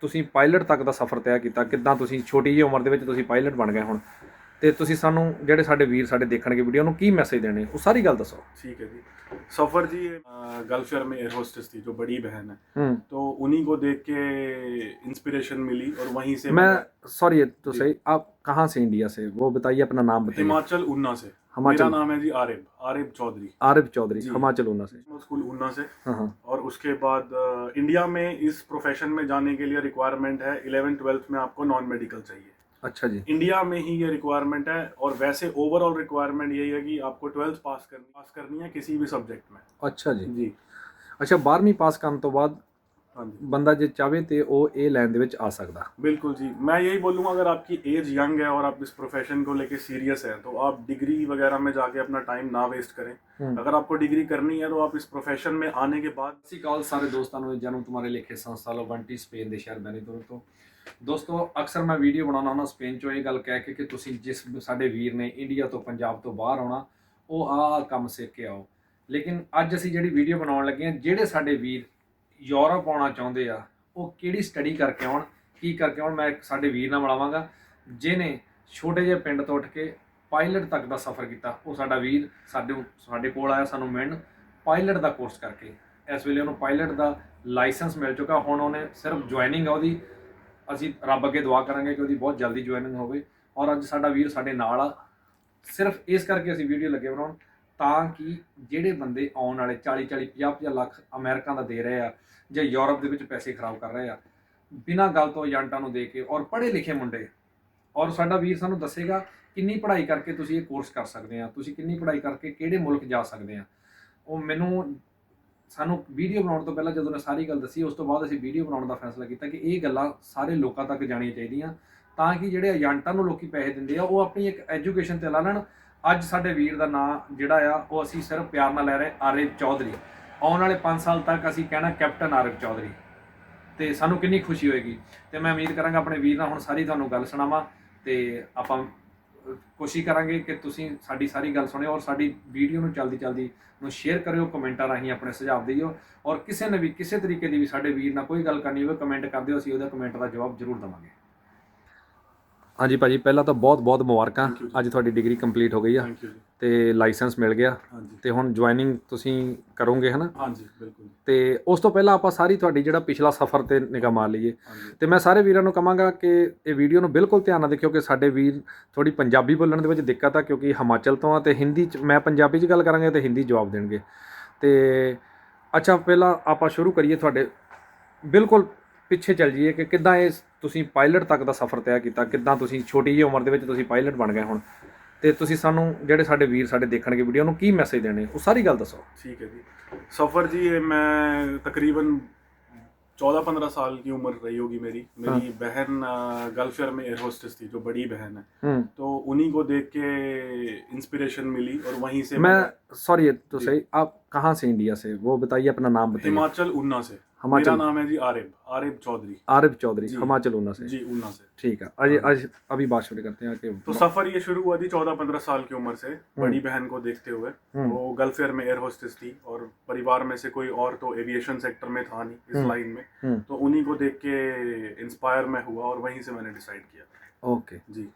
ਤੁਸੀਂ ਪਾਇਲਟ ਤੱਕ ਦਾ ਸਫ਼ਰ ਤੈਅ ਕੀਤਾ, ਕਿੱਦਾਂ ਤੁਸੀਂ ਛੋਟੀ ਜਿਹੀ ਉਮਰ ਦੇ ਵਿੱਚ ਤੁਸੀਂ ਪਾਇਲਟ ਬਣ ਗਏ ਹੁਣ, ਤੇ ਤੁਸੀਂ ਸਾਨੂੰ ਜਿਹੜੇ ਸਾਡੇ ਵੀਰ ਸਾਡੇ ਦੇਖਣਗੇ ਵੀਡੀਓ ਨੂੰ ਕੀ ਮੈਸੇਜ देने ਉਹ ਸਾਰੀ ਗੱਲ ਦੱਸੋ। ठीक है जी। सफ़र जी, गल्फ एयर में एयर होस्टेस थी जो बड़ी बहन है, तो उन्हीं को देख के इंस्पिरेशन मिली और वहीं से मैं सॉरी तो सही, आप कहाँ से इंडिया से वो बताइए, अपना नाम बताइए। हिमाचल ऊना से। हिमाचल। मेरा नाम है जी आरिफ आरिफ चौधरी। आरिफ चौधरी, हिमाचल ऊना से। स्कूल ऊना से। हाँ। और उसके बाद इंडिया में इस प्रोफेशन में जाने के लिए रिक्वायरमेंट है 11th-12th में आपको नॉन मेडिकल चाहिए। अच्छा जी। इंडिया में ही ये रिक्वायरमेंट है, और वैसे ओवरऑल रिक्वायरमेंट यही है कि आपको 12th पास करनी है किसी भी सब्जेक्ट में। अच्छा जी जी। अच्छा, 12ਵੀਂ ਪਾਸ ਕਰਨ ਤੋਂ ਬਾਅਦ हाँ जी, ਬੰਦਾ ਜੇ ਚਾਹੇ ਤੇ ਉਹ ਇਹ ਲਾਈਨ ਦੇ ਵਿੱਚ ਆ ਸਕਦਾ। बिल्कुल जी। मैं यही बोलूँगा, अगर आपकी एज यंग है और आप इस प्रोफेशन को लेके सीरियस हैं तो आप डिग्री वगैरह में जाके अपना टाइम ना वेस्ट करें। अगर आपको डिग्री करनी है तो आप इस प्रोफेशन में आने के बाद। ਸਤਿ ਸ਼੍ਰੀ ਅਕਾਲ ਸਾਰੇ ਦੋਸਤਾਂ ਨੂੰ, ਜਨਮ ਤੁਹਾਡੇ ਲੇਖੇ ਸੰਸਥਾ ਲੋਵੰਟੀ ਸਪੇਨ ਦੇ ਸ਼ਹਿਰ ਬੈਨੀਤੋ ਤੋਂ। ਦੋਸਤੋ, ਅਕਸਰ ਮੈਂ ਵੀਡੀਓ ਬਣਾਉਣਾ ਹੁੰਦਾ ਸਪੇਨ ਚੋਂ ਇਹ ਗੱਲ ਕਹਿ ਕੇ ਕਿ ਤੁਸੀਂ ਜਿਸ ਸਾਡੇ ਵੀਰ ਨੇ ਇੰਡੀਆ ਤੋਂ ਪੰਜਾਬ ਤੋਂ ਬਾਹਰ ਆਉਣਾ ਉਹ ਆਹ ਕੰਮ ਸਿੱਖ ਕੇ ਆਓ। ਲੇਕਿਨ ਅੱਜ ਅਸੀਂ ਜਿਹੜੀ ਵੀਡੀਓ ਬਣਾਉਣ ਲੱਗੇ ਹਾਂ, ਜਿਹੜੇ ਸਾਡੇ ਵੀਰ ਯੂਰਪ ਆਉਣਾ ਚਾਹੁੰਦੇ ਆ ਉਹ ਕਿਹੜੀ ਸਟੱਡੀ ਕਰਕੇ ਆਉਣ, ਕੀ ਕਰਕੇ ਆਉਣ, ਮੈਂ ਸਾਡੇ ਵੀਰ ਨਾਲ ਮਿਲਾਵਾਂਗਾ ਜਿਹਨੇ ਛੋਟੇ ਜਿਹੇ ਪਿੰਡ ਤੋਂ ਉੱਠ ਕੇ ਪਾਇਲਟ ਤੱਕ ਦਾ ਸਫ਼ਰ ਕੀਤਾ। ਉਹ ਸਾਡਾ ਵੀਰ ਸਾਡੇ ਕੋਲ ਆਇਆ ਸਾਨੂੰ ਮਿਲਣ, ਪਾਇਲਟ ਦਾ ਕੋਰਸ ਕਰਕੇ। ਇਸ ਵੇਲੇ ਉਹਨੂੰ ਪਾਇਲਟ ਦਾ ਲਾਇਸੈਂਸ ਮਿਲ ਚੁੱਕਾ, ਹੁਣ ਉਹਨੇ ਸਿਰਫ ਜੁਆਇਨਿੰਗ ਆ ਉਹਦੀ। ਅਸੀਂ ਰੱਬ ਅੱਗੇ ਦੁਆ ਕਰਾਂਗੇ ਕਿ ਉਹਦੀ ਬਹੁਤ ਜਲਦੀ ਜੁਆਇਨਿੰਗ ਹੋਵੇ। ਔਰ ਅੱਜ ਸਾਡਾ ਵੀਰ ਸਾਡੇ ਨਾਲ ਆ, ਸਿਰਫ ਇਸ ਕਰਕੇ ਅਸੀਂ ਵੀਡੀਓ ਲੱਗੇ ਬਣਾਉਣ ਤਾਂ ਕਿ ਜਿਹੜੇ ਬੰਦੇ ਆਉਣ ਵਾਲੇ 40-40 50-50 ਲੱਖ ਅਮਰੀਕਾ ਦਾ ਦੇ ਰਹੇ ਆ ਜਾਂ ਯੂਰਪ ਦੇ ਵਿੱਚ ਪੈਸੇ ਖਰਾਬ ਕਰ ਰਹੇ ਆ ਬਿਨਾਂ ਗੱਲ ਤੋਂ ਏਜੰਟਾਂ ਨੂੰ ਦੇ ਕੇ, ਔਰ ਪੜ੍ਹੇ ਲਿਖੇ ਮੁੰਡੇ, ਔਰ ਸਾਡਾ ਵੀਰ ਸਾਨੂੰ ਦੱਸੇਗਾ ਕਿੰਨੀ ਪੜ੍ਹਾਈ ਕਰਕੇ ਤੁਸੀਂ ਇਹ ਕੋਰਸ ਕਰ ਸਕਦੇ ਆ, ਤੁਸੀਂ ਕਿੰਨੀ ਪੜ੍ਹਾਈ ਕਰਕੇ ਕਿਹੜੇ ਮੁਲਕ ਜਾ ਸਕਦੇ ਆ। ਉਹ ਸਾਨੂੰ ਵੀਡੀਓ ਬਣਾਉਣ ਤੋਂ ਪਹਿਲਾਂ ਜਦੋਂ ਨੇ ਸਾਰੀ ਗੱਲ ਦੱਸੀ, ਉਸ ਤੋਂ ਬਾਅਦ ਅਸੀਂ ਵੀਡੀਓ ਬਣਾਉਣ ਦਾ ਫੈਸਲਾ ਕੀਤਾ ਕਿ ਇਹ ਗੱਲਾਂ ਸਾਰੇ ਲੋਕਾਂ ਤੱਕ ਜਾਣੀਆਂ ਚਾਹੀਦੀਆਂ ਤਾਂ ਕਿ ਜਿਹੜੇ ਏਜੰਟਾਂ ਨੂੰ ਲੋਕੀ ਪੈਸੇ ਦਿੰਦੇ ਆ ਉਹ ਆਪਣੀ ਇੱਕ ਐਜੂਕੇਸ਼ਨ ਤੇ ਲਾ ਲੈਣ। ਅੱਜ ਸਾਡੇ ਵੀਰ ਦਾ ਨਾਂ ਜਿਹੜਾ ਆ ਉਹ ਅਸੀਂ ਸਿਰਫ ਪਿਆਰ ਨਾਲ ਲੈ ਰਹੇ ਆਰਿਫ ਚੌਧਰੀ। ਆਉਣ ਵਾਲੇ 5 ਸਾਲ ਤੱਕ ਅਸੀਂ ਕਹਿਣਾ ਕੈਪਟਨ ਆਰਿਫ ਚੌਧਰੀ, ਤੇ ਸਾਨੂੰ ਕਿੰਨੀ ਖੁਸ਼ੀ ਹੋਏਗੀ। ਤੇ ਮੈਂ ਉਮੀਦ ਕਰਾਂਗਾ ਆਪਣੇ ਵੀਰ ਨਾਲ ਹੁਣ ਸਾਰੀ ਤੁਹਾਨੂੰ ਗੱਲ ਸੁਣਾਵਾਂ, ਤੇ ਆਪਾਂ ਕੋਸ਼ਿਸ਼ ਕਰਾਂਗੇ ਕਿ ਤੁਸੀਂ ਸਾਡੀ ਸਾਰੀ ਗੱਲ ਸੁਣਿਓ ਔਰ ਸਾਡੀ ਵੀਡੀਓ ਨੂੰ ਜਲਦੀ ਨੂੰ ਸ਼ੇਅਰ ਕਰਿਓ, ਕਮੈਂਟਾਂ ਰਾਹੀਂ ਆਪਣੇ ਸੁਝਾਅ ਦਿਓ। ਔਰ ਕਿਸੇ ਨੇ ਵੀ ਕਿਸੇ ਤਰੀਕੇ ਦੀ ਵੀ ਸਾਡੇ ਵੀਰ ਨਾਲ ਕੋਈ ਗੱਲ ਕਰਨੀ ਹੋਵੇ ਕਮੈਂਟ ਕਰ ਦਿਓ, ਅਸੀਂ ਉਹਦਾ ਕਮੈਂਟ ਦਾ ਜਵਾਬ ਜ਼ਰੂਰ ਦੇਵਾਂਗੇ। ਹਾਂਜੀ ਭਾਜੀ, ਪਹਿਲਾਂ ਤਾਂ ਬਹੁਤ ਮੁਬਾਰਕਾਂ, ਅੱਜ ਤੁਹਾਡੀ ਡਿਗਰੀ ਕੰਪਲੀਟ ਹੋ ਗਈ ਆ थैंक यू जी। ਤੇ ਲਾਇਸੈਂਸ ਮਿਲ ਗਿਆ हाँ जी। ਤੇ ਹੁਣ ਜੁਆਇਨਿੰਗ ਤੁਸੀਂ ਕਰੋਗੇ ਹੈ ਨਾ। हाँ जी, बिल्कुल। ਤੇ ਉਸ ਤੋਂ ਪਹਿਲਾਂ ਆਪਾਂ ਸਾਰੀ ਤੁਹਾਡੀ ਜਿਹੜਾ ਪਿਛਲਾ ਸਫ਼ਰ ਤੇ ਨਿਗਾਹ ਮਾਰ ਲਈਏ। हाँ जी। ਤੇ ਮੈਂ ਸਾਰੇ ਵੀਰਾਂ ਨੂੰ ਕਹਾਂਗਾ ਕਿ ਇਹ ਵੀਡੀਓ ਨੂੰ ਬਿਲਕੁਲ ਧਿਆਨ ਨਾਲ ਦੇਖਿਓ ਕਿ ਸਾਡੇ ਵੀਰ ਥੋੜੀ ਪੰਜਾਬੀ ਬੋਲਣ ਦੇ ਵਿੱਚ ਦਿੱਕਤ ਆ ਕਿਉਂਕਿ ਹਿਮਾਚਲ ਤੋਂ ਆ, ਤੇ ਹਿੰਦੀ 'ਚ ਮੈਂ ਪੰਜਾਬੀ 'ਚ ਗੱਲ ਕਰਾਂਗੇ ਤੇ ਹਿੰਦੀ ਜਵਾਬ ਦੇਣਗੇ। ਤੇ ਅੱਛਾ, ਪਹਿਲਾਂ ਆਪਾਂ ਸ਼ੁਰੂ ਕਰੀਏ ਤੁਹਾਡੇ ਬਿਲਕੁਲ ਪਿੱਛੇ ਚੱਲ ਜਾਈਏ ਕਿ ਕਿੱਦਾਂ ਇਹ ਤੁਸੀਂ ਪਾਇਲਟ ਤੱਕ ਦਾ ਸਫ਼ਰ ਤੈਅ ਕੀਤਾ, ਕਿੱਦਾਂ ਤੁਸੀਂ ਛੋਟੀ ਜਿਹੀ ਉਮਰ ਦੇ ਵਿੱਚ ਤੁਸੀਂ ਪਾਇਲਟ ਬਣ ਗਏ ਹੁਣ, ਤੇ ਤੁਸੀਂ ਸਾਨੂੰ ਜਿਹੜੇ ਸਾਡੇ ਵੀਰ ਸਾਡੇ ਦੇਖਣਗੇ ਵੀਡੀਓ ਨੂੰ ਕੀ ਮੈਸੇਜ देने ਉਹ ਸਾਰੀ ਗੱਲ ਦੱਸੋ। ठीक है जी। सफ़र जी, मैं तकरीबन 14-15 साल की उम्र रही होगी मेरी बहन गल्फ एयर में एयर होस्टेस थी जो बड़ी बहन है, तो उन्हीं को देख के इंस्पिरेशन मिली और वहीं से। मैं सॉरी तो सही, आप कहाँ से इंडिया से वो बताइए, अपना नाम बताइए। हिमाचल ऊना से। हिमाचल। मेरा नाम है जी आरिफ आरिफ चौधरी। आरिफ चौधरी, हिमाचल ऊना से। जी, ऊना से। ठीक है, आज अभी बात शुरू करते हैं कि तो सफ़र ये शुरू हुआ थी 14-15 साल की उम्र से, बड़ी बहन को देखते हुए। वो गल्फ एयर में एयर होस्टेस थी और परिवार में से कोई और तो एविएशन सेक्टर में था नहीं इस लाइन में, तो उन्हीं को देख के इंस्पायर मैं हुआ और वहीं से मैंने डिसाइड किया। ओके जी।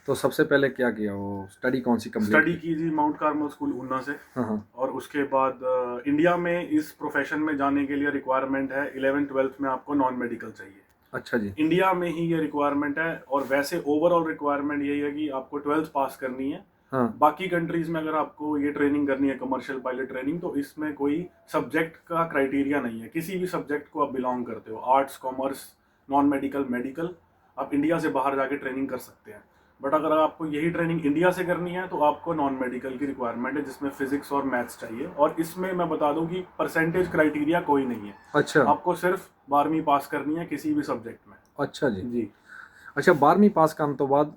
तो सबसे पहले क्या किया, वो स्टडी कौन सी कंप्लीट स्टडी की जी माउंट कार्मल स्कूल ऊना से। हाँ। और उसके बाद इंडिया में इस प्रोफेशन में जाने के लिए रिक्वायरमेंट है 11th-12th में आपको नॉन मेडिकल चाहिए। अच्छा जी। इंडिया में ही ये रिक्वायरमेंट है, और वैसे ओवरऑल रिक्वायरमेंट यही है कि आपको 12th पास करनी है। हाँ। बाकी कंट्रीज में अगर आपको ये ट्रेनिंग करनी है कमर्शियल पायलट ट्रेनिंग, तो इसमें कोई सब्जेक्ट का क्राइटेरिया नहीं है। किसी भी सब्जेक्ट को आप बिलोंग करते हो, arts, commerce, non medical, medical, आप इंडिया से बाहर जाके ट्रेनिंग कर सकते हैं। बट अगर आपको यही ट्रेनिंग इंडिया से करनी है तो आपको नॉन मेडिकल की रिक्वायरमेंट है जिसमें फिजिक्स और मैथ्स चाहिए। और इसमें मैं बता दूं कि परसेंटेज क्राइटेरिया कोई नहीं है। अच्छा। आपको सिर्फ 12वीं पास करनी है किसी भी सब्जेक्ट में। अच्छा जी। जी। अच्छा, 12ਵੀਂ ਪਾਸ ਕਰਨ ਤੋਂ ਬਾਅਦ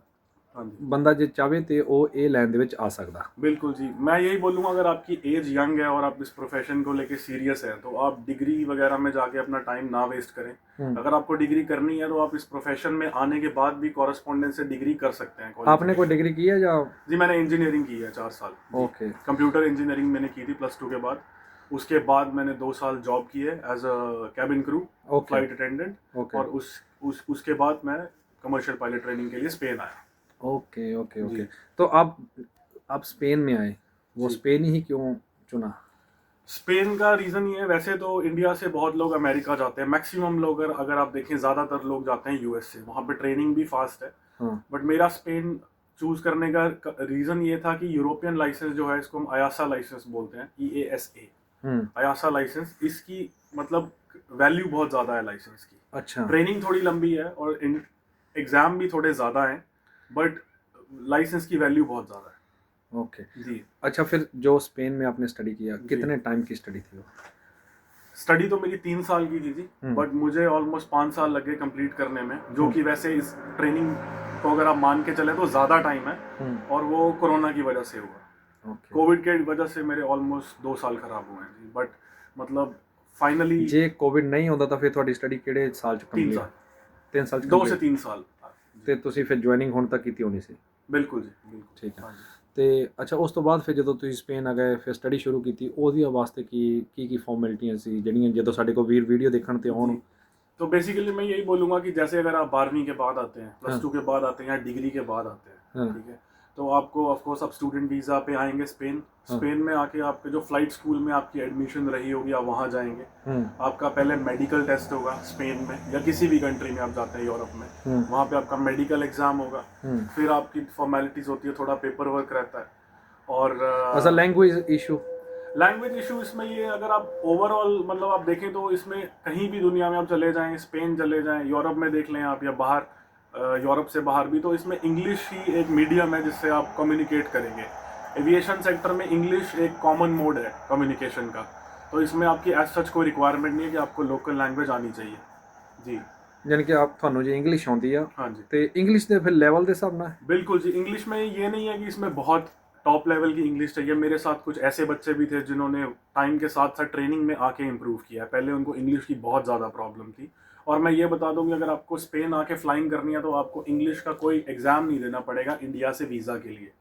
हाँ जी, ਬੰਦਾ ਜੇ ਚਾਹੇ ਤੇ ਉਹ ਇਹ ਲਾਈਨ ਦੇ ਵਿੱਚ ਆ ਸਕਦਾ। बिल्कुल जी। मैं यही बोलूँगा, अगर आपकी एज यंग है और आप इस प्रोफेशन को लेके सीरियस हैं तो आप डिग्री वगैरह में जाके अपना टाइम ना वेस्ट करें। अगर आपको डिग्री करनी है तो आप इस प्रोफेशन में आने के बाद भी कॉरेस्पॉन्डेंस से डिग्री कर सकते हैं। आपने कोई डिग्री की है या? जी, मैंने इंजीनियरिंग की है 4 साल। ओके। कंप्यूटर इंजीनियरिंग मैंने की थी +2 के बाद। उसके बाद मैंने 2 साल जॉब की है as a cabin crew, okay flight attendant, okay और उसके बाद मैं कमर्शियल पायलट ट्रेनिंग के लिए स्पेन आया। Okay okay okay. जी तो आप स्पेन में आए, वो जी। स्पेन ही क्यों चुना? स्पेन का रीज़न ये है, वैसे तो इंडिया से बहुत लोग अमेरिका जाते हैं, मैक्सिमम लोग अगर आप देखें ज़्यादातर लोग जाते हैं यूएस से, वहाँ पे ट्रेनिंग भी फास्ट है। हाँ बट मेरा स्पेन चूज करने का रीज़न ये था कि यूरोपियन लाइसेंस जो है, इसको हम अयासा लाइसेंस बोलते हैं, EASA, हम्म। अयासा लाइसेंस, इसकी मतलब वैल्यू बहुत ज़्यादा है लाइसेंस की। अच्छा ट्रेनिंग थोड़ी लंबी है और एग्ज़ाम भी थोड़े ज़्यादा हैं, बट लाइसेंस की वैल्यू बहुत ज़्यादा है। ओके। जी अच्छा फिर जो स्पेन में आपने स्टडी किया, जी। कितने टाइम की स्टडी थी वो? स्टडी तो मेरी 3 साल की थी जी, बट मुझे ऑलमोस्ट 5 साल लग गए कंप्लीट करने में, जो कि वैसे इस ट्रेनिंग को अगर आप मान के चले तो ज़्यादा टाइम है, और वो कोरोना की वजह से हुआ। ओके। कोविड के वजह से मेरे ऑलमोस्ट 2 साल खराब हुए हैं जी, बट मतलब फाइनली जे कोविड नहीं ਹੁੰਦਾ ਤਾਂ ਫਿਰ ਤੁਹਾਡੀ ਸਟੱਡੀ ਕਿਹੜੇ ਸਾਲ ਚ 3 ਕੰਪਲੀਟ? साल, 3 ਸਾਲ ਚ 2 से ਕੰਪਲੀਟ 3 साल। ਤੇ ਤੁਸੀਂ ਫਿਰ ਜੁਆਇਨਿੰਗ ਹੁਣ ਤੱਕ ਕੀਤੀ ਹੋਣੀ ਸੀ? बिल्कुल जी बिल्कुल। ਠੀਕ ਹੈ। हाँ जी। ਤੇ ਅੱਛਾ ਉਸ ਤੋਂ ਬਾਅਦ ਫਿਰ ਜਦੋਂ ਤੁਸੀਂ ਸਪੇਨ ਆ ਗਏ ਫਿਰ ਸਟੱਡੀ ਸ਼ੁਰੂ ਕੀਤੀ, ਉਹਦੀ ਵਾਸਤੇ ਕੀ ਫਾਰਮੈਲਿਟੀਆਂ ਸੀ ਜਿਹੜੀਆਂ ਜਦੋਂ ਸਾਡੇ ਕੋਲ ਵੀਡੀਓ ਦੇਖਣ ਤੇ ਆਉਣ? जी। तो बेसिकली मैं यही बोलूँगा कि जैसे अगर आप 12वीं के बाद आते हैं, हाँ। +2 के बाद आते हैं, या डिग्री के बाद आते हैं, हाँ। ठीक है, तो आपको ऑफकोर्स आप स्टूडेंट वीज़ा पे आएंगे स्पेन। हाँ। स्पेन में आके आपके जो फ्लाइट स्कूल में आपकी एडमिशन रही होगी, आप वहाँ जाएंगे। हम्म आपका पहले मेडिकल टेस्ट होगा स्पेन में, या किसी भी कंट्री में आप जाते हैं यूरोप में, वहाँ पे आपका मेडिकल एग्जाम होगा। फिर आपकी फॉर्मेलिटीज़ होती है, थोड़ा पेपर वर्क रहता है। और अच्छा लैंग्वेज इशू? लैंग्वेज इशू इसमें ये, अगर आप ओवरऑल मतलब आप देखें तो इसमें कहीं भी दुनिया में आप चले जाएं, स्पेन चले जाएं, यूरोप में देख लें आप, या बाहर यूरोप से बाहर भी, तो इसमें इंग्लिश ही एक मीडियम है जिससे आप कम्युनिकेट करेंगे। एविएशन सेक्टर में इंग्लिश एक कॉमन मोड है कम्युनिकेशन का, तो इसमें आपकी एज सच कोई रिक्वायरमेंट नहीं है कि आपको लोकल लैंग्वेज आनी चाहिए। जी ਯਾਨੀ ਕਿ ਆਪ ਤੁਹਾਨੂੰ ਜੇ ਇੰਗਲਿਸ਼ ਆਉਂਦੀ ਆ हाँ जी ਤੇ ਇੰਗਲਿਸ਼ ਦੇ ਫਿਰ ਲੈਵਲ ਦੇ ਹਿਸਾਬ ਨਾਲ? बिल्कुल जी। इंग्लिश में ये नहीं है कि इसमें बहुत टॉप लेवल की इंग्लिश चाहिए। मेरे साथ कुछ ऐसे बच्चे भी थे जिन्होंने टाइम के साथ साथ ट्रेनिंग में आके इम्प्रूव किया है। पहले उनको इंग्लिश की बहुत ज़्यादा प्रॉब्लम थी, और मैं ये बता दूं कि अगर आपको स्पेन आके फ्लाइंग करनी है तो आपको इंग्लिश का कोई एग्ज़ाम नहीं देना पड़ेगा इंडिया से वीज़ा के लिए।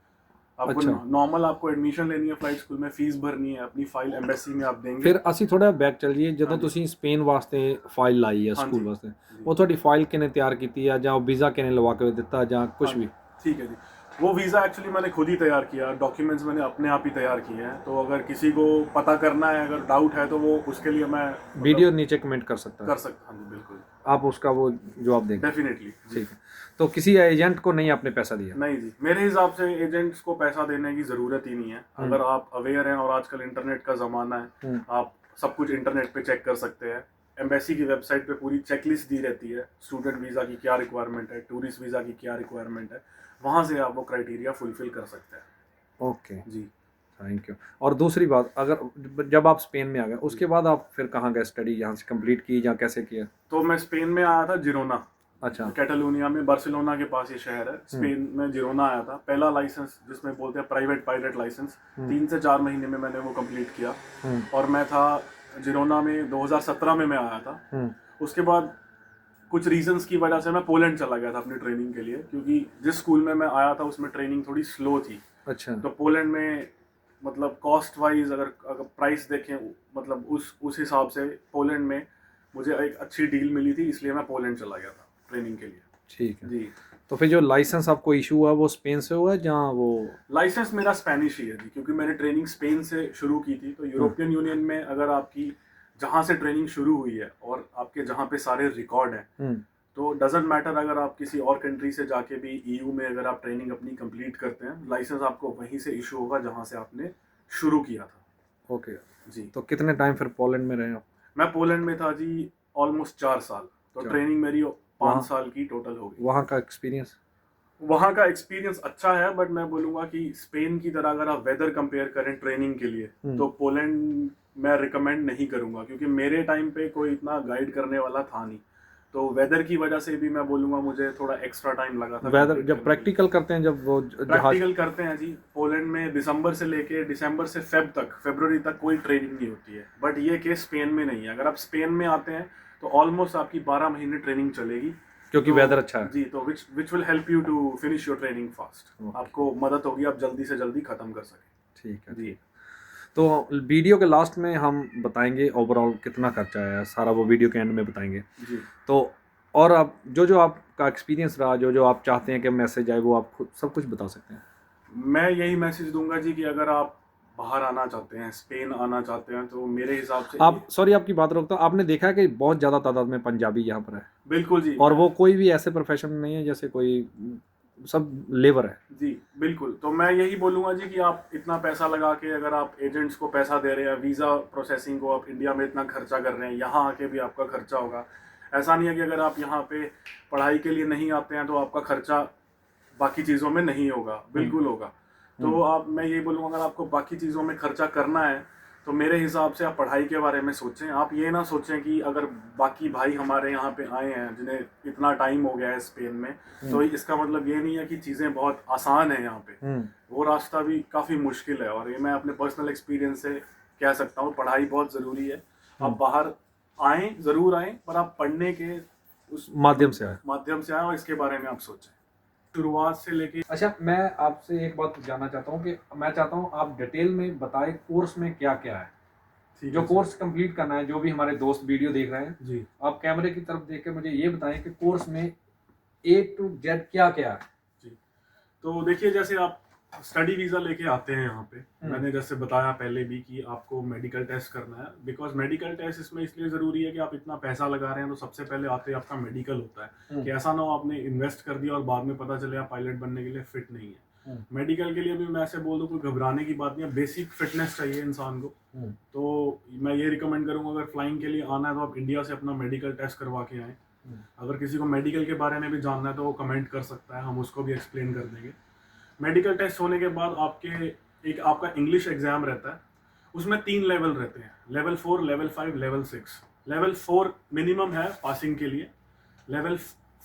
आपको अच्छा। नॉर्मल आपको एडमिशन लेनी है फ्लाइट स्कूल में, फीस भरनी है, अपनी फाइल एम्बेसी में आप देंगे। ਫਿਰ ਅਸੀਂ ਥੋੜਾ ਬੈਕ ਚੱਲ ਜਾਈਏ, ਜਦੋਂ ਹਾਂਜੀ। ਤੁਸੀਂ ਸਪੇਨ ਵਾਸਤੇ ਫਾਈਲ ਲਾਈ ਆ ਹਾਂਜੀ। ਸਕੂਲ ਵਾਸਤੇ, ਜੀ। ਉਹ ਤੁਹਾਡੀ ਫਾਈਲ ਕਿਨੇ ਤਿਆਰ ਕੀਤੀ ਆ, ਜਾਂ ਉਹ ਵੀਜ਼ਾ ਕਿਨੇ ਲਵਾ ਕੇ ਦਿੱਤਾ, ਜਾਂ ਕੁਝ हाँ ਵੀ? जी, ठीक है जी। वो वीज़ा एक्चुअली मैंने खुद ही तैयार किया, डॉक्यूमेंट्स मैंने अपने आप ही तैयार किए हैं। तो अगर किसी को पता करना है, अगर डाउट है, तो वो उसके लिए मैं वीडियो नीचे कमेंट कर सकता है, कर सकता। हाँ जी बिल्कुल, आप उसका वो जवाब देंगे? डेफिनेटली। ठीक है। तो किसी एजेंट को नहीं आपने पैसा दिया? नहीं जी, मेरे हिसाब से एजेंट्स को पैसा देने की ज़रूरत ही नहीं है। अगर आप अवेयर हैं, और आजकल इंटरनेट का ज़माना है, आप सब कुछ इंटरनेट पे चेक कर सकते हैं। एम्बेसी की वेबसाइट पे पूरी चेकलिस्ट दी रहती है, स्टूडेंट वीज़ा की क्या रिक्वायरमेंट है, टूरिस्ट वीज़ा की क्या रिक्वायरमेंट है, वहाँ से आप वो क्राइटेरिया फुलफिल कर सकते हैं। ओके जी। Thank you. और दूसरी बात, अगर जब आप स्पेन में आ गए उसके बाद आप फिर कहाँ गए स्टडी, यहाँ से कंप्लीट की या कैसे किया? तो मैं स्पेन में आया था, जिरोना, अच्छा कैटालोनिया में, बार्सिलोना के पास ये शहर है। स्पेन में जिरोना आया था। पहला लाइसेंस जिसमें बोलते हैं प्राइवेट पायलट लाइसेंस, 3 से 4 महीने में मैंने वो कंप्लीट किया। और मैं था जिरोना में 2017 में मैं आया था। उसके बाद कुछ रीजंस की वजह से मैं पोलैंड चला गया था अपनी ट्रेनिंग के लिए, क्योंकि जिस स्कूल में मैं आया था उसमें ट्रेनिंग थोड़ी स्लो थी। अच्छा तो पोलैंड में मतलब कॉस्ट वाइज अगर प्राइस देखें, मतलब उस हिसाब से पोलैंड में मुझे एक अच्छी डील मिली थी, इसलिए मैं पोलैंड चला गया था ट्रेनिंग के लिए। ठीक है। जी। तो फिर जो लाइसेंस आपको इशू हुआ वो स्पेन से हुआ जहाँ वो? लाइसेंस मेरा स्पेनिश ही है जी, क्योंकि मैंने ट्रेनिंग स्पेन से शुरू की थी। तो यूरोपियन यूनियन में अगर आपकी जहाँ से ट्रेनिंग शुरू हुई है और आपके जहाँ पे सारे रिकॉर्ड हैं, तो डजेंट मैटर अगर आप किसी और कंट्री से जाके भी EU में अगर आप ट्रेनिंग अपनी कंप्लीट करते हैं, लाइसेंस आपको वहीं से इशू होगा जहाँ से आपने शुरू किया था। ओके जी। तो कितने टाइम फिर पोलैंड में रहे आप? मैं पोलैंड में था जी ऑलमोस्ट 4 साल। तो ट्रेनिंग मेरी 5 साल की टोटल हो गई। वहाँ का एक्सपीरियंस? वहाँ का एक्सपीरियंस अच्छा है, बट मैं बोलूँगा कि स्पेन की तरह अगर आप वेदर कंपेयर करें ट्रेनिंग के लिए, तो पोलैंड मैं रिकमेंड नहीं करूँगा, क्योंकि मेरे टाइम पे कोई इतना गाइड करने वाला था नहीं। तो वेदर की वजह से भी मैं बोलूँगा मुझे थोड़ा एक्स्ट्रा टाइम लगा था। वेदर जब प्रैक्टिकल करते हैं, जब वो प्रैक्टिकल करते हैं जी, पोलैंड में दिसंबर से लेके दिसंबर से फरवरी तक कोई ट्रेनिंग नहीं होती है। बट ये केस स्पेन में नहीं है। अगर आप स्पेन में आते हैं तो ऑलमोस्ट आपकी 12 महीने ट्रेनिंग चलेगी, क्योंकि वेदर अच्छा है जी। तो which will help you to finish your training fast. आपको मदद होगी, आप जल्दी से जल्दी खत्म कर सकें। ठीक है जी। तो वीडियो के लास्ट में हम बताएंगे ओवरऑल कितना खर्चा आया, सारा वो वीडियो के एंड में बताएंगे। जी तो और आप जो आपका एक्सपीरियंस रहा, जो आप चाहते हैं कि मैसेज आए, वो आप खुद सब कुछ बता सकते हैं। मैं यही मैसेज दूंगा जी कि अगर आप बाहर आना चाहते हैं, स्पेन आना चाहते हैं, तो मेरे हिसाब से आप सॉरी आपकी बात रोकता हूँ, आपने देखा है कि बहुत ज़्यादा तादाद में पंजाबी यहाँ पर है, बिल्कुल जी। और वो कोई भी ऐसे प्रोफेशन नहीं है जैसे कोई, सब लेबर है। जी बिल्कुल, तो मैं यही बोलूँगा जी कि आप इतना पैसा लगा के अगर आप एजेंट्स को पैसा दे रहे हैं, वीज़ा प्रोसेसिंग को आप इंडिया में इतना खर्चा कर रहे हैं, यहाँ आके भी आपका खर्चा होगा। ऐसा नहीं है कि अगर आप यहाँ पे पढ़ाई के लिए नहीं आते हैं तो आपका खर्चा बाकी चीज़ों में नहीं होगा, बिल्कुल होगा। तो आप मैं यही बोलूँगा, अगर आपको बाकी चीज़ों में खर्चा करना है तो मेरे हिसाब से आप पढ़ाई के बारे में सोचें। आप ये ना सोचें कि अगर बाकी भाई हमारे यहाँ पे आए हैं जिन्हें इतना टाइम हो गया है स्पेन में, तो इसका मतलब ये नहीं है कि चीज़ें बहुत आसान है यहाँ पे। वो रास्ता भी काफ़ी मुश्किल है, और ये मैं अपने पर्सनल एक्सपीरियंस से कह सकता हूँ। पढ़ाई बहुत ज़रूरी है। आप बाहर आएँ, ज़रूर आएँ, पर आप पढ़ने के उस माध्यम से आएँ और इसके बारे में आप सोचें शुरुआत से लेके। अच्छा, मैं आपसे एक बात जानना चाहता हूँ कि मैं चाहता हूँ आप डिटेल में बताएं कोर्स में क्या क्या है। जो कोर्स कंप्लीट करना है, जो भी हमारे दोस्त वीडियो देख रहे हैं जी, आप कैमरे की तरफ देख के मुझे ये बताएं कि कोर्स में A to Z क्या क्या है। जी। तो देखिए, जैसे आप स्टडी वीज़ा लेके आते हैं यहाँ पे, मैंने जैसे बताया पहले भी कि आपको मेडिकल टेस्ट करना है। बिकॉज मेडिकल टेस्ट इसमें इसलिए ज़रूरी है कि आप इतना पैसा लगा रहे हैं, तो सबसे पहले आते ही आपका मेडिकल होता है कि ऐसा ना हो आपने इन्वेस्ट कर दिया और बाद में पता चले आप पायलट बनने के लिए फिट नहीं है। मेडिकल के लिए भी मैं ऐसे बोल दूँ, कोई घबराने की बात नहीं है, बेसिक फिटनेस चाहिए इंसान को। तो मैं ये रिकमेंड करूँगा, अगर फ्लाइंग के लिए आना है तो आप इंडिया से अपना मेडिकल टेस्ट करवा के आएँ। अगर किसी को मेडिकल के बारे में भी जानना है तो वो कमेंट कर सकता है, हम उसको भी एक्सप्लेन कर देंगे। मेडिकल टेस्ट होने के बाद आपका इंग्लिश एग्जाम रहता है। उसमें 3 लेवल रहते हैं, level 4, level 5, level 6। Level 4 minimum है पासिंग के लिए। लेवल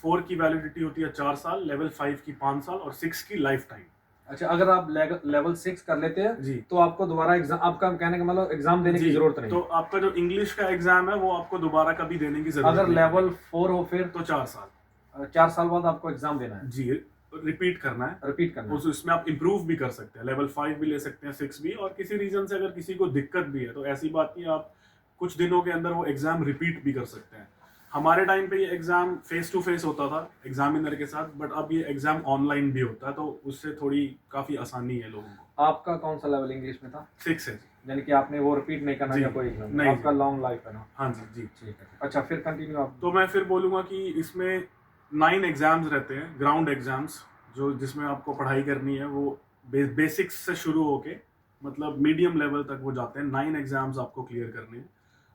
4 की वैलिडिटी होती है 4 साल, लेवल 5 की 5 साल और 6 की लाइफ टाइम। अच्छा, अगर आप लेवल 6 कर लेते हैं जी, तो आपको दोबारा एग्जाम, आपका कहने का मतलब एग्जाम देने की जरूरत नहीं। तो आपका जो इंग्लिश का एग्जाम है वो आपको दोबारा कभी देने की जरूरत अगर नहीं। लेवल 4 हो फिर तो 4 साल, 4 साल बाद आपको एग्जाम देना है, जी, रिपीट करना है। रिपीट करना है। उसमें आप इम्प्रूव भी कर सकते हैं, लेवल 5 भी ले सकते हैं, 6 भी। और किसी रीजन से अगर किसी को दिक्कत भी है तो ऐसी बात नहीं, आप कुछ दिनों के अंदर वो एग्जाम रिपीट भी कर सकते हैं। हमारे टाइम पे ये एग्जाम फेस टू फेस होता था एग्जामिनर के साथ, बट अब ये एग्जाम ऑनलाइन भी होता है, तो उससे थोड़ी काफी आसानी है लोगों को। आपका कौन सा लेवल इंग्लिश में था? 6 है। यानी कि आपने वो रिपीट नहीं करना जी, या कोई एग्जाम नहीं, आपका लॉन्ग लाइफ है ना? हाँ जी, जी। ठीक है, अच्छा फिर कंटिन्यू आप। तो मैं फिर बोलूँगा कि इसमें 9 एग्जाम्स रहते हैं, ग्राउंड एग्जाम्स, जो जिसमें आपको पढ़ाई करनी है। वो बेसिक्स से शुरू होके मतलब मीडियम लेवल तक वो जाते हैं। 9 एग्जाम्स आपको क्लियर करने हैं।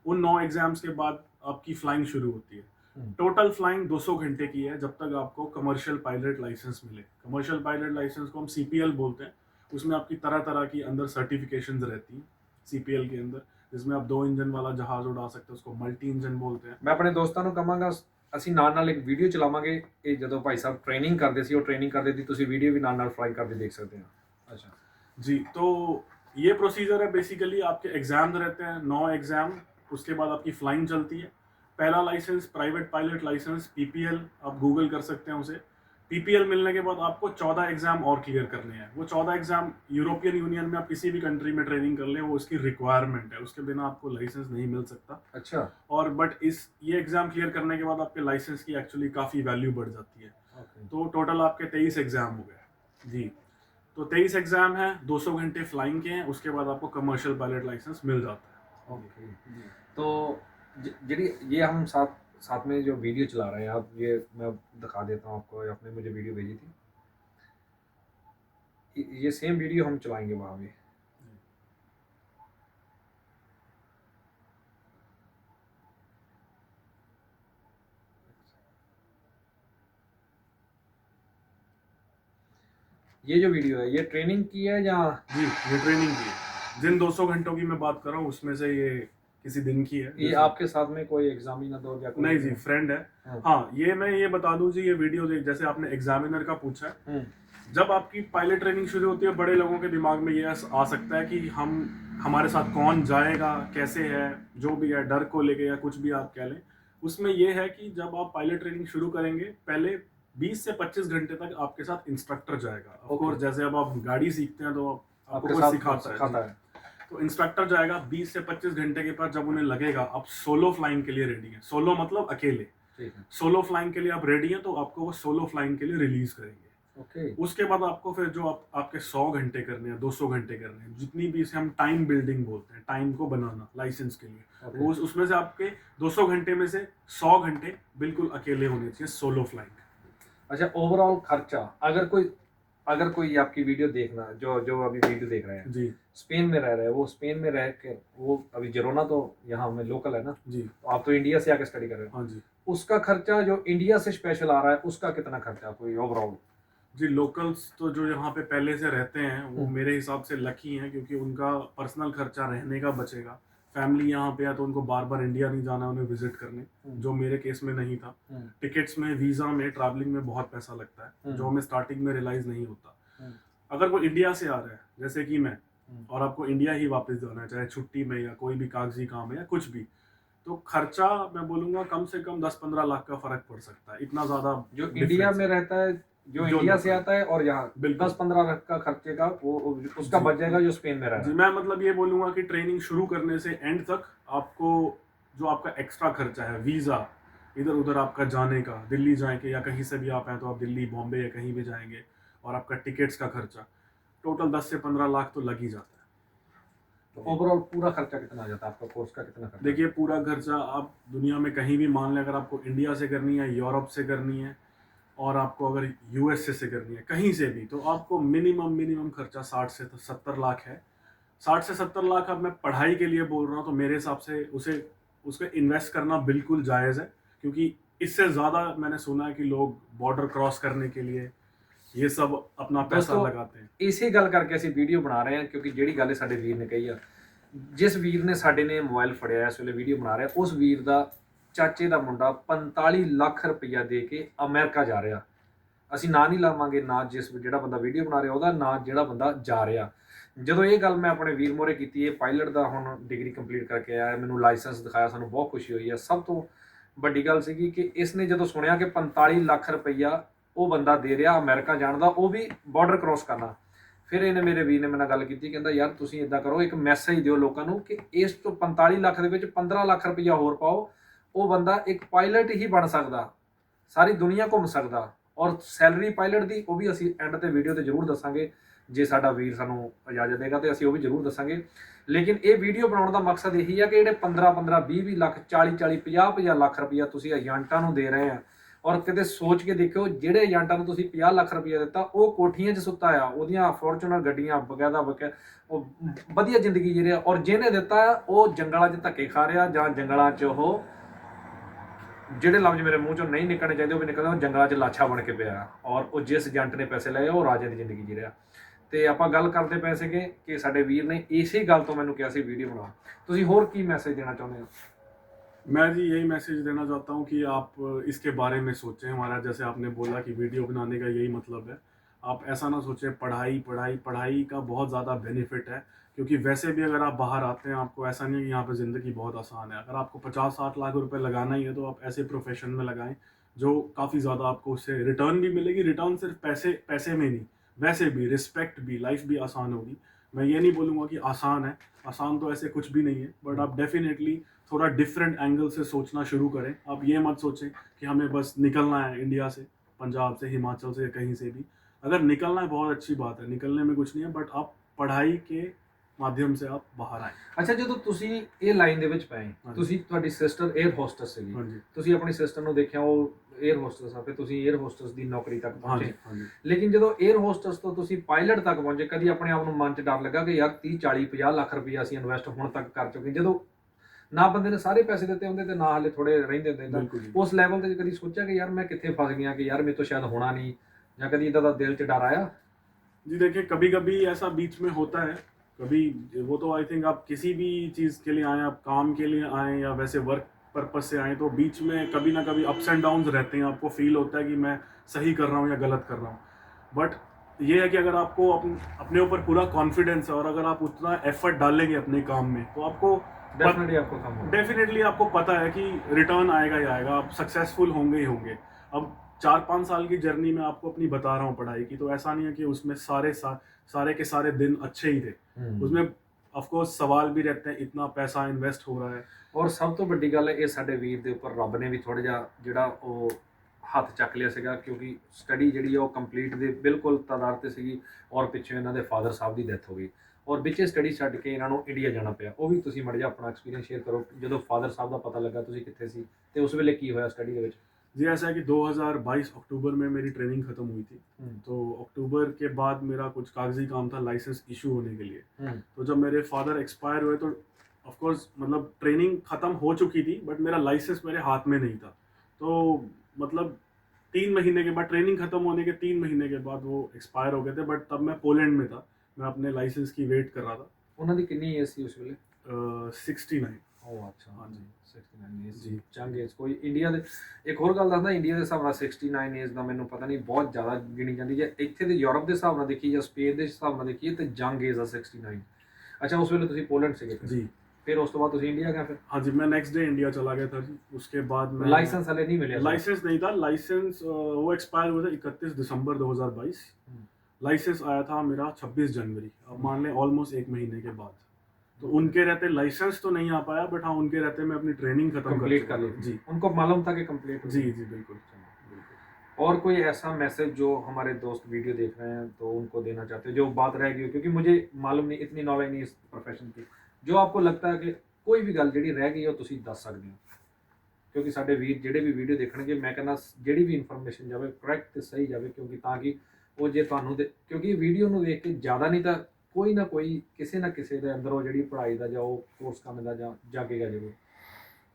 उन 9 एग्जाम्स के बाद आपकी फ्लाइंग शुरू होती है। टोटल फ्लाइंग 200 घंटे की है, जब तक आपको कमर्शियल पायलट लाइसेंस मिले। कमर्शियल पायलट लाइसेंस को हम CPL बोलते हैं। उसमें आपकी तरह तरह की अंदर सर्टिफिकेशंस रहती हैं CPL के अंदर, जिसमें आप 2 इंजन वाला जहाज उड़ा सकते हैं, उसको मल्टी इंजन बोलते हैं। मैं अपने ਦੋਸਤਾਂ ਨੂੰ ਕਹਾਂਗਾ ਅਸੀਂ ਨਾਲ ਇੱਕ ਵੀਡੀਓ ਚਲਾਵਾਂਗੇ, ਇਹ ਜਦੋਂ ਭਾਈ ਸਾਹਿਬ ਟ੍ਰੇਨਿੰਗ ਕਰਦੇ ਸੀ, ਉਹ ਟ੍ਰੇਨਿੰਗ ਕਰਦੇ ਸੀ, ਤੁਸੀਂ ਵੀਡੀਓ ਵੀ ਨਾਲ ਫਲਾਈ ਕਰਦੇ ਦੇਖ ਸਕਦੇ ਹੋ। अच्छा जी, तो ये प्रोसीजर है बेसिकली। आपके एग्जाम रहते हैं 9 एग्जाम, उसके बाद आपकी फ्लाइंग चलती है। पहला licence private pilot licence, PPL, आप गूगल कर सकते हैं उसे। PPL मिलने के बाद आपको 14 एग्जाम और क्लियर करने हैं। वो 14 एग्जाम यूरोपियन यूनियन में आप किसी भी कंट्री में ट्रेनिंग कर लें, वो उसकी रिक्वायरमेंट है, उसके बिना आपको लाइसेंस नहीं मिल सकता। अच्छा, और बट ये एग्जाम क्लियर करने के बाद आपके लाइसेंस की एक्चुअली काफ़ी वैल्यू बढ़ जाती है। तो टोटल आपके 23 एग्जाम हो गए जी। तो 23 एग्जाम है, 200 घंटे फ्लाइंग के हैं, उसके बाद आपको कमर्शियल पायलट लाइसेंस मिल जाता है। ओके, तो ये हम साथ में जो वीडियो चला रहे हैं, आप ये मैं दिखा देता हूँ आपको, आपने मुझे वीडियो भेजी थी, ये सेम वीडियो हम चलाएंगे वहाँ भी। ये जो वीडियो है ये ट्रेनिंग की है या? जी, ये ट्रेनिंग की है। जिन 200 घंटों की मैं बात कर रहा हूँ उसमें से ये किसी दिन की है। ये आपके साथ में कोई एग्जामिनर दो या कोई? नहीं जी, फ्रेंड है। हाँ, ये मैं ये बता दूं जी, ये वीडियो जैसे आपने एग्जामिनर का पूछा है, जब आपकी पायलट ट्रेनिंग शुरू होती है, बड़े लोगों के दिमाग में ये आ सकता है कि हमारे साथ कौन जाएगा, कैसे है, जो भी है, डर को लेके या कुछ भी आप कह लें। उसमें यह है कि जब आप पायलट ट्रेनिंग शुरू करेंगे, पहले 20 से 25 घंटे तक आपके साथ इंस्ट्रक्टर जाएगा। ऑफ कोर्स, जैसे अब आप गाड़ी सीखते हैं तो आपको कोई सिखाता है। तो इंस्ट्रक्टर जाएगा 20 से 25 घंटे के बाद, जब उन्हें लगेगा आप सोलो फ्लाइंग के लिए रेडी हैं, सोलो मतलब अकेले, ठीक है। सोलो फ्लाइंग के लिए आप रेडी हैं, तो आपको वो सोलो फ्लाइंग के लिए रिलीज करेंगे। ओके। उसके बाद आपको फिर जो आपके 100 घंटे करने हैं, 200 घंटे करने हैं, जितनी भी इसे हम टाइम बिल्डिंग बोलते हैं, टाइम को बनाना लाइसेंस के लिए, Okay. वो उसमें से आपके 200 घंटे में से 100 घंटे बिल्कुल अकेले होने चाहिए, सोलो फ्लाइंग। अच्छा, ओवरऑल खर्चा, अगर कोई आपकी वीडियो देखना, जो जो अभी वीडियो देख रहे हैं, जी स्पेन में रह रहे हैं, वो स्पेन में रह के, वो अभी जिरोना तो यहाँ में लोकल है ना, जी तो आप तो इंडिया से आके स्टडी कर रहे हो, हाँ जी उसका खर्चा जो इंडिया से स्पेशल आ रहा है उसका कितना खर्चा कोई ओवरऑल? जी। लोकल्स तो जो यहाँ पे पहले से रहते हैं वो हम्म। मेरे हिसाब से लकी हैं, क्योंकि उनका पर्सनल खर्चा रहने का बचेगा। फैमिली यहाँ पे है तो उनको बार बार इंडिया नहीं जाना उन्हें विजिट करने, जो मेरे केस में नहीं था। टिकट्स में, वीज़ा में, ट्रैवलिंग में बहुत पैसा लगता है, जो हमें स्टार्टिंग में रियलाइज़ नहीं होता। अगर वो इंडिया से आ रहा है जैसे कि मैं, और आपको इंडिया ही वापस जाना है, चाहे छुट्टी में या कोई भी कागजी काम है या कुछ भी, तो खर्चा मैं बोलूँगा कम से कम 10-15 लाख का फ़र्क पड़ सकता है, इतना ज़्यादा जो इंडिया में रहता है, जो इंडिया से आता है, और यहाँ बिल्कुल 10-15 लाख का खर्चे का वो उसका बच जाएगा जो स्पेन में रह रहा जी। है। मैं मतलब ये बोलूँगा कि ट्रेनिंग शुरू करने से एंड तक आपको जो आपका एक्स्ट्रा खर्चा है, वीज़ा, इधर उधर आपका जाने का, दिल्ली जाएंगे या कहीं से भी आप हैं तो आप दिल्ली, बॉम्बे या कहीं भी जाएंगे, और आपका टिकट्स का खर्चा, टोटल 10 से 15 लाख तो लग ही जाता है। तो ओवरऑल पूरा खर्चा कितना आ जाता है आपका, कोर्स का कितना खर्चा? देखिए, पूरा खर्चा आप दुनिया में कहीं भी मान लें, अगर आपको इंडिया से करनी है, यूरोप से करनी है, और आपको अगर यूएसए से करनी है, कहीं से भी, तो आपको मिनिमम खर्चा 60 से 70 लाख है। 60 से 70 लाख अब मैं पढ़ाई के लिए बोल रहा हूँ, तो मेरे हिसाब से उसको इन्वेस्ट करना बिल्कुल जायज़ है, क्योंकि इससे ज़्यादा मैंने सुना है कि लोग बॉर्डर क्रॉस करने के लिए ये सब अपना पैसा लगाते हैं। इसी गल करके ਅਸੀਂ ਵੀਡੀਓ ਬਣਾ ਰਹੇ ਹਾਂ, ਕਿਉਂਕਿ ਜਿਹੜੀ ਗੱਲ ਸਾਡੇ ਵੀਰ ਨੇ ਕਹੀ ਆ, ਜਿਸ ਵੀਰ ਨੇ ਸਾਡੇ ਨੇ ਮੋਬਾਈਲ ਫੜਿਆ ਇਸ ਵੇਲੇ ਵੀਡੀਓ ਬਣਾ ਰਿਹਾ, ਉਸ ਵੀਰ ਦਾ ਚਾਚੇ ਦਾ ਮੁੰਡਾ 45 ਲੱਖ ਰੁਪਈਆ ਦੇ ਕੇ ਅਮਰੀਕਾ ਜਾ ਰਿਹਾ। ਅਸੀਂ ਨਾਂ ਨਹੀਂ ਲਾਵਾਂਗੇ, ਨਾ ਜਿਹੜਾ ਬੰਦਾ ਵੀਡੀਓ ਬਣਾ ਰਿਹਾ ਉਹਦਾ, ਨਾ ਜਿਹੜਾ ਬੰਦਾ ਜਾ ਰਿਹਾ। ਜਦੋਂ ਇਹ ਗੱਲ ਮੈਂ ਆਪਣੇ ਵੀਰ ਮੋਰੇ ਕੀਤੀ, ਇਹ ਪਾਇਲਟ ਦਾ ਹੁਣ ਡਿਗਰੀ ਕੰਪਲੀਟ ਕਰਕੇ ਆਇਆ, ਮੈਨੂੰ ਲਾਇਸੈਂਸ ਦਿਖਾਇਆ, ਸਾਨੂੰ ਬਹੁਤ ਖੁਸ਼ੀ ਹੋਈ ਹੈ। ਸਭ ਤੋਂ ਵੱਡੀ ਗੱਲ ਸੀਗੀ ਕਿ ਇਸ ਨੇ ਜਦੋਂ ਸੁਣਿਆ ਕਿ 45 ਲੱਖ ਰੁਪਈਆ ਉਹ ਬੰਦਾ ਦੇ ਰਿਹਾ ਅਮਰੀਕਾ ਜਾਣ ਦਾ, ਉਹ ਵੀ ਬਾਰਡਰ ਕ੍ਰੋਸ ਕਰਨਾ, ਫਿਰ ਇਹਨੇ, ਮੇਰੇ ਵੀਰ ਨੇ ਮੇਰੇ ਨਾਲ ਗੱਲ ਕੀਤੀ, ਕਹਿੰਦਾ ਯਾਰ ਤੁਸੀਂ ਇਦਾਂ ਕਰੋ, ਇੱਕ ਮੈਸੇਜ ਦਿਓ ਲੋਕਾਂ ਨੂੰ ਕਿ ਇਸ ਤੋਂ 45 ਲੱਖ ਦੇ ਵਿੱਚ 15 ਲੱਖ ਰੁਪਈਆ ਹੋਰ ਪਾਓ, ਉਹ ਬੰਦਾ ਇੱਕ ਪਾਇਲਟ ਹੀ ਬਣ ਸਕਦਾ, ਸਾਰੀ ਦੁਨੀਆ ਘੁੰਮ ਸਕਦਾ, ਔਰ ਸੈਲਰੀ ਪਾਇਲਟ ਦੀ ਉਹ ਵੀ ਅਸੀਂ ਐਂਡ ਤੇ ਵੀਡੀਓ ਤੇ ਜ਼ਰੂਰ ਦੱਸਾਂਗੇ, ਜੇ ਸਾਡਾ ਵੀਰ ਸਾਨੂੰ ਇਜਾਜ਼ਤ ਦੇਗਾ ਤੇ ਅਸੀਂ ਉਹ ਵੀ ਜ਼ਰੂਰ ਦੱਸਾਂਗੇ। ਲੇਕਿਨ ਇਹ ਵੀਡੀਓ ਬਣਾਉਣ ਦਾ ਮਕਸਦ ਇਹੀ ਆ ਕਿ ਜਿਹੜੇ 15-15, 20-20 ਲੱਖ, 40-40, 50-50 ਲੱਖ ਰੁਪਈਆ ਤੁਸੀਂ ਏਜੰਟਾਂ ਨੂੰ ਦੇ ਰਹੇ ਆ, ਔਰ ਕਿਤੇ ਸੋਚ ਕੇ ਦੇਖਿਓ, ਜਿਹੜੇ ਏਜੰਟਾਂ ਨੂੰ ਤੁਸੀਂ 50 ਲੱਖ ਰੁਪਈਆ ਦਿੱਤਾ, ਉਹ ਕੋਠੀਆਂ 'ਚ ਸੁੱਤਾ ਆ, ਉਹਦੀਆਂ ਫੋਰਚੂਨਰ ਗੱਡੀਆਂ ਬਕਾਇਦਾ ਉਹ ਵਧੀਆ ਜ਼ਿੰਦਗੀ ਜੀ ਰਿਹਾ, ਔਰ ਜਿਹਨੇ ਦਿੱਤਾ ਉਹ ਜੰਗਲਾਂ 'ਚ ਧੱਕੇ ਖਾ ਰਿਹਾ, ਜਾਂ ਜੰਗਲਾਂ 'ਚ ਉਹ, ਜਿਹੜੇ ਲਫ਼ਜ਼ ਮੇਰੇ ਮੂੰਹ 'ਚੋਂ ਨਹੀਂ ਨਿਕਲਣੇ ਚਾਹੀਦੇ ਉਹ ਵੀ ਨਿਕਲਦੇ, ਉਹ ਜੰਗਲਾਂ 'ਚ ਲਾਛਾ ਬਣ ਕੇ ਪਿਆ, ਔਰ ਉਹ ਜਿਸ ਏਜੰਟ ਨੇ ਪੈਸੇ ਲਏ ਉਹ ਰਾਜੇ ਦੀ ਜ਼ਿੰਦਗੀ ਜੀ ਰਿਹਾ। ਤੇ ਆਪਾਂ ਗੱਲ ਕਰਦੇ ਪਏ ਸੀਗੇ ਕਿ ਸਾਡੇ ਵੀਰ ਨੇ ਇਸੇ ਗੱਲ ਤੋਂ ਮੈਨੂੰ ਕਿਹਾ ਸੀ ਵੀਡੀਓ ਬਣਾ, ਤੁਸੀਂ ਹੋਰ ਕੀ ਮੈਸੇਜ ਦੇਣਾ ਚਾਹੁੰਦੇ ਹੋ? मैं जी यही मैसेज देना चाहता हूँ कि आप इसके बारे में सोचें। हमारा, जैसे आपने बोला कि वीडियो बनाने का यही मतलब है, आप ऐसा ना सोचें पढ़ाई का बहुत ज़्यादा बेनिफिट है, क्योंकि वैसे भी अगर आप बाहर आते हैं, आपको ऐसा नहीं है कि यहाँ पे ज़िंदगी बहुत आसान है। अगर आपको 50-60 लाख रुपए लगाना ही है तो आप ऐसे प्रोफेशन में लगाएं जो काफ़ी ज़्यादा आपको उससे रिटर्न भी मिलेगी। रिटर्न सिर्फ पैसे में नहीं, वैसे भी रिस्पेक्ट भी, लाइफ भी आसान होगी। मैं ये नहीं बोलूँगा कि आसान है, आसान तो ऐसे कुछ भी नहीं है, बट आप डेफिनेटली थोड़ा डिफरेंट एंगल से सोचना शुरू करें। आप ये मत सोचें कि हमें बस निकलना है इंडिया से, पंजाब से, हिमाचल से, कहीं से भी। अगर निकलना है बहुत अच्छी बात है, निकलने में कुछ नहीं है, बट आप पढ़ाई के माध्यम से आप बाहर आए। ਅੱਛਾ, ਜਦੋਂ ਤੁਸੀਂ ਇਹ ਲਾਈਨ ਦੇ ਵਿੱਚ ਪਏ, ਤੁਸੀਂ, ਤੁਹਾਡੀ ਸਿਸਟਰ 에ਅਰ ਹੋਸਟਸ ਸੀਗੀ, ਤੁਸੀਂ ਆਪਣੀ ਸਿਸਟਰ ਨੂੰ ਦੇਖਿਆ ਉਹ 에ਅਰ ਹੋਸਟਸ ਆ, ਫਿਰ ਤੁਸੀਂ 에ਅਰ ਹੋਸਟਸ ਦੀ ਨੌਕਰੀ ਤੱਕ ਪਹੁੰਚੇ, ਲੇਕਿਨ ਜਦੋਂ 에ਅਰ ਹੋਸਟਸ ਤੋਂ ਤੁਸੀਂ ਪਾਇਲਟ ਤੱਕ ਪਹੁੰਚੇ, ਕਦੀ ਆਪਣੇ ਆਪ ਨੂੰ ਮਨ 'ਚ ਡਰ ਲੱਗਾ ਕਿ ਯਾਰ 30-40-50 ਲੱਖ ਰੁਪਈਆ ਅਸੀਂ ਇਨਵੈਸਟ ਹੁਣ ਤੱਕ ਕਰ ਚੁੱਕੇ, ਜਦੋਂ ਨਾ ਬੰਦੇ ਨੇ ਸਾਰੇ ਪੈਸੇ ਦਿੱਤੇ ਹੁੰਦੇ ਤੇ ਨਾ ਹਾਲੇ ਥੋੜੇ ਰਹਿੰਦੇ ਹੁੰਦੇ, ਉਸ ਲੈਵਲ ਤੇ ਕਦੀ ਸੋਚਿਆ ਕਿ ਯਾਰ ਮੈਂ ਕਿੱਥੇ ਫਸ ਗਿਆ, कि यार मेरे तो शायद होना नहीं, ਜਾਂ ਕਦੀ ਇਦਾਂ ਦਾ ਦਿਲ 'ਚ ਡਰ ਆਇਆ? जी देखिए, कभी कभी ऐसा बीच में होता है, कभी वो तो आई थिंक आप किसी भी चीज़ के लिए आएँ, आप काम के लिए आएँ या वैसे वर्क पर्पस से आएँ, तो बीच में कभी ना कभी अप्स एंड डाउन्स रहते हैं। आपको फील होता है कि मैं सही कर रहा हूँ या गलत कर रहा हूँ, बट ये है कि अगर आपको अपने ऊपर पूरा कॉन्फिडेंस है और अगर आप उतना एफर्ट डालेंगे अपने काम में, तो आपको डेफिनेटली आपको पता है कि रिटर्न आएगा ही आएगा, आप सक्सेसफुल होंगे ही होंगे। अब 4-5 साल की जर्नी में आपको अपनी बता रहा हूँ पढ़ाई की, तो ऐसा नहीं है कि उसमें सारे के सारे दिन अच्छे ही थे। उसमें ऑफ कोर्स सवाल भी रहते हैं, इतना पैसा इन्वेस्ट हो रहा है। ਔਰ ਸਭ ਤੋਂ ਵੱਡੀ ਗੱਲ ਇਹ ਸਾਡੇ ਵੀਰ ਦੇ ਉੱਪਰ ਰੱਬ ਨੇ ਵੀ ਥੋੜਾ ਜਿਹਾ ਜਿਹੜਾ ਉਹ ਹੱਥ ਚੱਕ ਲਿਆ ਸੀਗਾ, ਕਿਉਂਕਿ ਸਟੱਡੀ ਜਿਹੜੀ ਆ ਉਹ ਕੰਪਲੀਟ ਦੇ ਬਿਲਕੁਲ ਤਾਦਾਰ ਤੇ ਸੀਗੀ, ਔਰ ਪਿੱਛੇ ਇਹਨਾਂ ਦੇ ਫਾਦਰ ਸਾਹਿਬ ਦੀ ਡੈਥ ਹੋ ਗਈ, ਔਰ ਵਿੱਚੇ ਸਟੱਡੀ ਛੱਡ ਕੇ ਇਹਨਾਂ ਨੂੰ ਇੰਡੀਆ ਜਾਣਾ ਪਿਆ। ਉਹ ਵੀ ਤੁਸੀਂ ਮੜ ਜਾ ਆਪਣਾ ਐਕਸਪੀਰੀਅੰਸ ਸ਼ੇਅਰ ਕਰੋ, ਜਦੋਂ ਫਾਦਰ ਸਾਹਿਬ ਦਾ ਪਤਾ ਲੱਗਾ ਤੁਸੀਂ ਕਿੱਥੇ ਸੀ ਤੇ ਉਸ ਵੇਲੇ ਕੀ ਹੋਇਆ ਸਟੱਡੀ ਦੇ ਵਿੱਚ। जी, ऐसा है कि 2022 अक्टूबर में मेरी ट्रेनिंग ख़त्म हुई थी। तो अक्टूबर के बाद मेरा कुछ कागजी काम था लाइसेंस इशू होने के लिए। तो जब मेरे फादर एक्सपायर हुए तो ऑफ कोर्स मतलब ट्रेनिंग ख़त्म हो चुकी थी, बट मेरा लाइसेंस मेरे हाथ में नहीं था। तो मतलब 3 महीने के बाद, ट्रेनिंग ख़त्म होने के 3 महीने के बाद वो एक्सपायर हो गए थे। बट तब मैं पोलैंड में था, मैं अपने लाइसेंस की वेट कर रहा था। ਉਹਨਾਂ ਦੀ ਕਿੰਨੀ ਏਜ ਸੀ ਉਸ ਵੇਲੇ? 69। ਉਹ ਅੱਛਾ, ਹਾਂਜੀ। 69 ਏਜ ਜੀ। ਜੀ, ਚੰਗ ਏਜ। ਕੋਈ ਇੰਡੀਆ ਦੇ ਇੱਕ ਹੋਰ ਗੱਲ ਦੱਸਦਾ, ਇੰਡੀਆ ਦੇ ਹਿਸਾਬ ਨਾਲ 69 ਏਜ ਦਾ ਮੈਨੂੰ ਪਤਾ ਨਹੀਂ ਬਹੁਤ ਜ਼ਿਆਦਾ ਗਿਣੀ ਜਾਂਦੀ ਹੈ। ਇੱਥੇ ਦੇ ਯੂਰਪ ਦੇ ਹਿਸਾਬ ਨਾਲ ਦੇਖੀਏ ਜਾਂ ਸਪੇਨ ਦੇ ਹਿਸਾਬ ਨਾਲ ਦੇਖੀਏ ਤੇ ਜੰਗ ਏਜ ਆ 69। ਅੱਛਾ, ਉਸ ਵੇਲੇ ਤੁਸੀਂ ਪੋਲੈਂਡ ਸੀਗੇ ਫਿਰ? जी ਫਿਰ ਉਸ ਤੋਂ ਬਾਅਦ ਤੁਸੀਂ ਇੰਡੀਆ ਗਏ ਫਿਰ? हाँ जी, मैं नेक्स्ट डे इंडिया चला गया था जी। उसके बाद मैं ਲਾਇਸੈਂਸ ਹਲੇ ਨਹੀਂ ਮਿਲਿਆ? लाइसेंस नहीं था। लाइसेंस वो एक्सपायर हुआ था 31 दिसंबर 2022। लाइसेंस आया था मेरा 26 जनवरी। अब मान लें ऑलमोस्ट 1 महीने के बाद। तो उनके रहते लाइसेंस तो नहीं आ पाया, बट हाँ उनके रहते मैं अपनी ट्रेनिंग खत्म कंप्लीट चुका कर ली था। जी, जी उनको मालूम था कि कंप्लीट जी जी बिल्कुल बिल्कुल। और कोई ऐसा मैसेज जो हमारे दोस्त वीडियो देख रहे हैं तो उनको देना चाहते हो, जो बात रह गई हो, क्योंकि मुझे मालूम नहीं, इतनी नॉलेज नहीं इस प्रोफेशन की, जो आपको लगता है कि कोई भी गल ਜਿਹੜੀ ਰਹਿ ਗਈ ਉਹ ਤੁਸੀਂ ਦੱਸ ਸਕਦੇ ਹੋ, ਕਿਉਂਕਿ ਸਾਡੇ ਵੀਰ ਜਿਹੜੇ ਵੀ ਵੀਡੀਓ ਦੇਖਣਗੇ ਮੈਂ ਕਹਿੰਦਾ ਜਿਹੜੀ ਵੀ ਇਨਫੋਰਮੇਸ਼ਨ ਜਾਵੇ ਕਰੈਕਟ ਤੇ ਸਹੀ ਜਾਵੇ, ਕਿਉਂਕਿ ਤਾਂ ਕਿ ਉਹ ਜੇ ਤੁਹਾਨੂੰ ਕਿਉਂਕਿ ਵੀਡੀਓ ਨੂੰ ਵੇਖ ਕੇ ਜ਼ਿਆਦਾ ਨਹੀਂ ਤਾਂ ਕੋਈ ਨਾ ਕੋਈ ਕਿਸੇ ਨਾ ਕਿਸੇ ਦੇ ਅੰਦਰ ਉਹ ਜਿਹੜੀ ਪੜ੍ਹਾਈ ਦਾ ਜਾਂ ਉਹ ਕੋਰਸ ਕਰਨ ਦਾ ਜਾਂ ਜਾਗੇਗਾ ਜ਼ਰੂਰ।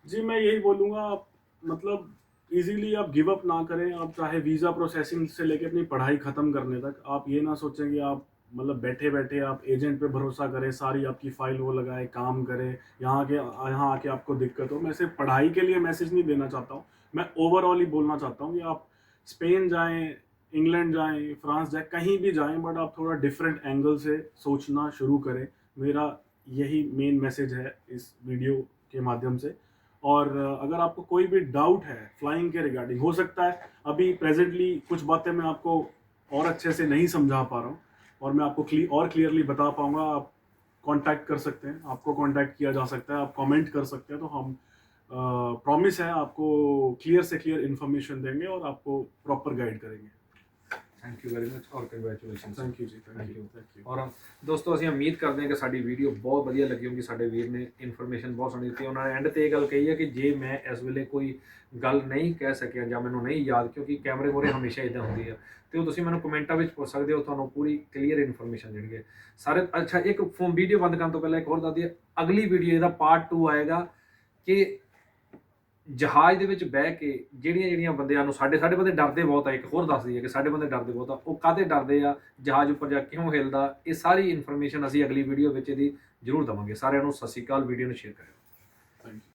जी, मैं यही बोलूँगा, आप मतलब इजीली आप गिव अप ना करें। आप चाहे वीज़ा प्रोसेसिंग से लेके अपनी पढ़ाई ख़त्म करने तक, आप ये ना सोचें कि आप मतलब बैठे बैठे आप एजेंट पे भरोसा करें, सारी आपकी फ़ाइल वो लगाए, काम करें, यहाँ आके आपको दिक्कत हो। मैं सिर्फ पढ़ाई के लिए मैसेज नहीं देना चाहता हूँ, मैं ओवरऑल ही बोलना चाहता हूँ कि आप स्पेन जाएँ, इंग्लैंड जाएँ, फ्रांस जाएँ, कहीं भी जाएँ, बट आप थोड़ा डिफरेंट एंगल से सोचना शुरू करें। मेरा यही मेन मैसेज है इस वीडियो के माध्यम से। और अगर आपको कोई भी डाउट है फ्लाइंग के रिगार्डिंग, हो सकता है अभी प्रेजेंटली कुछ बातें मैं आपको और अच्छे से नहीं समझा पा रहा हूँ और मैं आपको क्लियरली बता पाऊँगा, आप कांटेक्ट कर सकते हैं, आपको कांटेक्ट किया जा सकता है, आप कमेंट कर सकते हैं। तो हम प्रॉमिस है आपको क्लियर से क्लियर इन्फॉर्मेशन देंगे और आपको प्रॉपर गाइड करेंगे। ਥੈਂਕ ਯੂ ਵੈਰੀ ਮਚ ਔਰ ਕੰਗ੍ਰੈਚੁਲੇਸ਼ਨ। थैंक यू जी, thank Thank you you. Thank you. ਔਰ ਦੋਸਤੋ ਅਸੀਂ ਉਮੀਦ ਕਰਦੇ ਹਾਂ ਕਿ ਸਾਡੀ ਵੀਡੀਓ ਬਹੁਤ ਵਧੀਆ ਲੱਗੀ ਹੋਊਗੀ। ਸਾਡੇ ਵੀਰ ਨੇ ਇਨਫੋਰਮੇਸ਼ਨ ਬਹੁਤ ਸੋਹਣੀ ਦਿੱਤੀ। ਉਹਨਾਂ ਨੇ ਐਂਡ ਤੇ ਇਹ ਗੱਲ ਕਹੀ ਹੈ ਕਿ ਜੇ ਮੈਂ ਇਸ ਵੇਲੇ ਕੋਈ ਗੱਲ ਨਹੀਂ ਕਹਿ ਸਕਿਆ ਜਾਂ ਮੈਨੂੰ ਨਹੀਂ ਯਾਦ, ਕਿਉਂਕਿ ਕੈਮਰੇ ਮੂਹਰੇ ਹਮੇਸ਼ਾ ਇਦਾਂ ਹੁੰਦੀ ਹੈ, ਤੇ ਉਹ ਤੁਸੀਂ ਮੈਨੂੰ ਕਮੈਂਟਾਂ ਵਿੱਚ ਪੁੱਛ ਸਕਦੇ ਹੋ, ਤੁਹਾਨੂੰ ਪੂਰੀ ਕਲੀਅਰ ਇਨਫੋਰਮੇਸ਼ਨ ਦੇਣਗੇ ਸਾਰੇ। ਅੱਛਾ, ਇੱਕ ਫੋਨ ਵੀਡੀਓ ਬੰਦ ਕਰਨ ਤੋਂ ਪਹਿਲਾਂ ਇੱਕ ਹੋਰ ਦੱਸ ਦਈਏ, ਅਗਲੀ ਵੀਡੀਓ ਇਹਦਾ ਪਾਰਟ 2 ਆਏਗਾ ਕਿ ਜਹਾਜ਼ ਦੇ ਵਿੱਚ ਬਹਿ ਕੇ ਜਿਹੜੀਆਂ ਬੰਦਿਆਂ ਨੂੰ ਸਾਡੇ ਬੰਦੇ ਡਰਦੇ ਬਹੁਤ ਆ। ਇੱਕ ਹੋਰ ਦੱਸ ਦਈਏ ਕਿ ਸਾਡੇ ਬੰਦੇ ਡਰਦੇ ਬਹੁਤ ਆ, ਉਹ ਕਾਹਤੇ ਡਰਦੇ ਆ, ਜਹਾਜ਼ ਉੱਪਰ ਜਾ ਕਿਉਂ ਹਿਲਦਾ, ਇਹ ਸਾਰੀ ਇਨਫੋਰਮੇਸ਼ਨ ਅਸੀਂ ਅਗਲੀ ਵੀਡੀਓ ਵਿੱਚ ਇਹਦੀ ਜ਼ਰੂਰ ਦੇਵਾਂਗੇ। ਸਾਰਿਆਂ ਨੂੰ ਸਤਿ ਸ਼੍ਰੀ ਅਕਾਲ, ਵੀਡੀਓ ਨੂੰ ਸ਼ੇਅਰ ਕਰਿਓ। Thank you.